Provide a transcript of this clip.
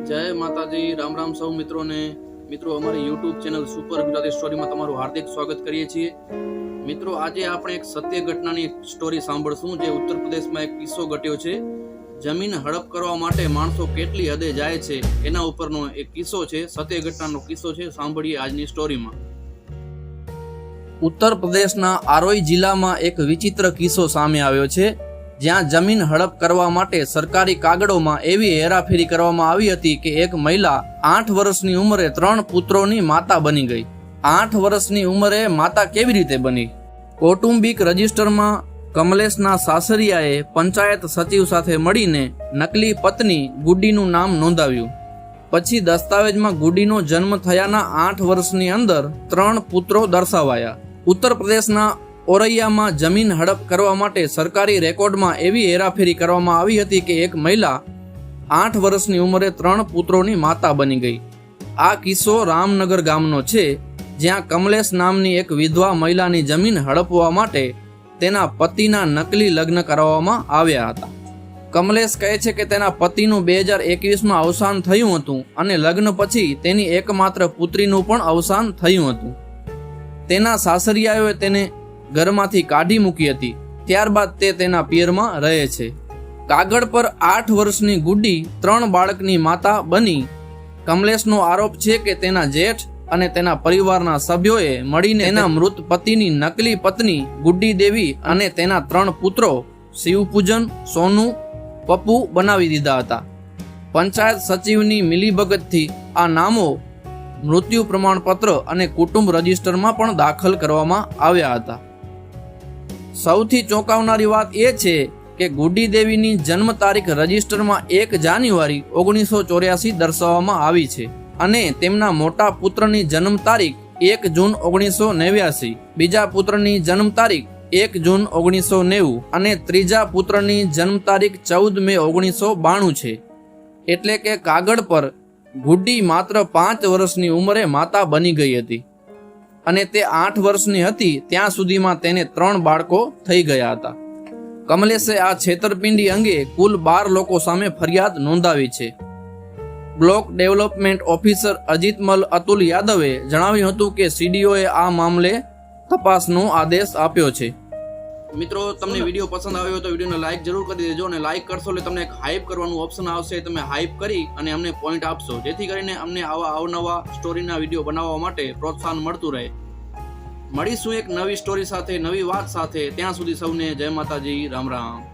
જય માતાજી, રામ રામ સૌ મિત્રોને. મિત્રો, અમારી યુટ્યુબ ચેનલ સુપર ગુજરાતી સ્ટોરીમાં તમારું હાર્દિક સ્વાગત કરીએ છીએ. મિત્રો, આજે આપણે એક સત્ય ઘટનાની સ્ટોરી સાંભળશું, જે ઉત્તર પ્રદેશમાં એક કિસ્સો ઘટ્યો છે. જમીન હડપ કરવા માટે માણસો કેટલી હદે જાય છે એના ઉપરનો એક કિસ્સો છે, સત્ય ઘટનાનો કિસ્સો છે. સાંભળીએ આજની સ્ટોરીમાં. ઉત્તર પ્રદેશના આરોઈ જિલ્લામાં એક વિચિત્ર કિસ્સો સામે આવ્યો છે, જ્યાં જમીન હડપ કરવા માટે સરકારી કાગળોમાં એવી હેરાફેરી કરવામાં આવી હતી કે એક મહિલા 8 વર્ષની ઉંમરે 3 પુત્રોની માતા બની ગઈ. 8 વર્ષની ઉંમરે માતા કેવી રીતે બની? કૌટુંબિક રજિસ્ટરમાં કમલેશના સાસરિયાએ પંચાયત સચિવ સાથે મળીને નકલી પત્ની ગુડ્ડીનું નામ નોંધાવ્યું. પછી દસ્તાવેજમાં ગુડ્ડીનો જન્મ થયાના 8 વર્ષની અંદર 3 પુત્રો દર્શાવાયા. ઉત્તર પ્રદેશના ઓરૈયામાં જમીન હડપ કરવા માટે સરકારી રેકોર્ડમાં એવી હેરાફેરી કરવામાં આવી હતી કે એક મહિલા 8 વર્ષની ઉંમરે 3 પુત્રોની માતા બની ગઈ. આ કિસ્સો રામનગર ગામનો છે, જ્યાં કમલેશ નામની એક વિધવા મહિલાની જમીન હડપવા માટે તેના પતિના નકલી લગ્ન કરાવવામાં આવ્યા હતા. કમલેશ કહે છે કે તેના પતિનું 2021માં અવસાન થયું હતું અને લગ્ન પછી તેની એકમાત્ર પુત્રીનું પણ અવસાન થયું હતું. તેના સાસરિયાઓએ તેને ઘરમાંથી કાઢી મૂકી હતી. ત્યારબાદ તે તેના પિયરમાં રહે છે. કાગળ પર 8 વર્ષની ગુડ્ડી 3 બાળકની માતા બની. કમલેશનો આરોપ છે કે તેના જેઠ અને તેના પરિવારના સભ્યોએ મળીને તેના મૃત પતિની નકલી પત્ની ગુડ્ડી દેવી અને તેના 3 પુત્રો શિવપૂજન, સોનું, પપ્પુ બનાવી દીધા હતા. પંચાયત સચિવની મિલીભગતથી આ નામો મૃત્યુ પ્રમાણપત્ર અને કુટુંબ રજિસ્ટરમાં પણ દાખલ કરવામાં આવ્યા હતા. સૌથી ચોંકાવનારી વાત એ છે કે ગુડ્ડી દેવીની જન્મ તારીખ રજિસ્ટરમાં 1 જાન્યુઆરી 1984 દર્શાવવામાં આવી છે અને તેમના મોટા પુત્રની જન્મ તારીખ 1 જૂન 1989, બીજા પુત્રની જન્મ તારીખ 1 જૂન 1990 અને ત્રીજા પુત્રની જન્મ તારીખ 14 મે 1992 છે. એટલે કે કાગળ પર ગુડ્ડી માત્ર 5 વર્ષની ઉંમરે માતા બની ગઈ હતી અને તે 8 વર્ષની હતી ત્યાં સુધીમાં તેને 3 બાળકો થઈ ગયા હતા. કમલેશે આ છેતરપિંડી અંગે કુલ 12 લોકો સામે ફરિયાદ નોંધાવી છે. બ્લોક ડેવલપમેન્ટ ઓફિસર અજીતમલ અતુલ યાદવે જણાવ્યું હતું કે સીડીઓએ આ મામલે તપાસનો આદેશ આપ્યો છે. મિત્રો, તમને વિડીયો પસંદ આવ્યો તો વિડીયોને લાઈક જરૂર કરી દેજો અને લાઈક કરશો એટલે તમને એક હાઈપ કરવાનું ઓપ્શન આવશે. તમે હાઈપ કરી અને અમને પોઈન્ટ આપશો, જેથી કરીને અમને આવા અવનવા સ્ટોરીના વિડીયો બનાવવા માટે પ્રોત્સાહન મળતું રહે. મળીશું એક નવી સ્ટોરી સાથે, નવી વાત સાથે. ત્યાં સુધી સૌને જય માતાજી, રામ રામ.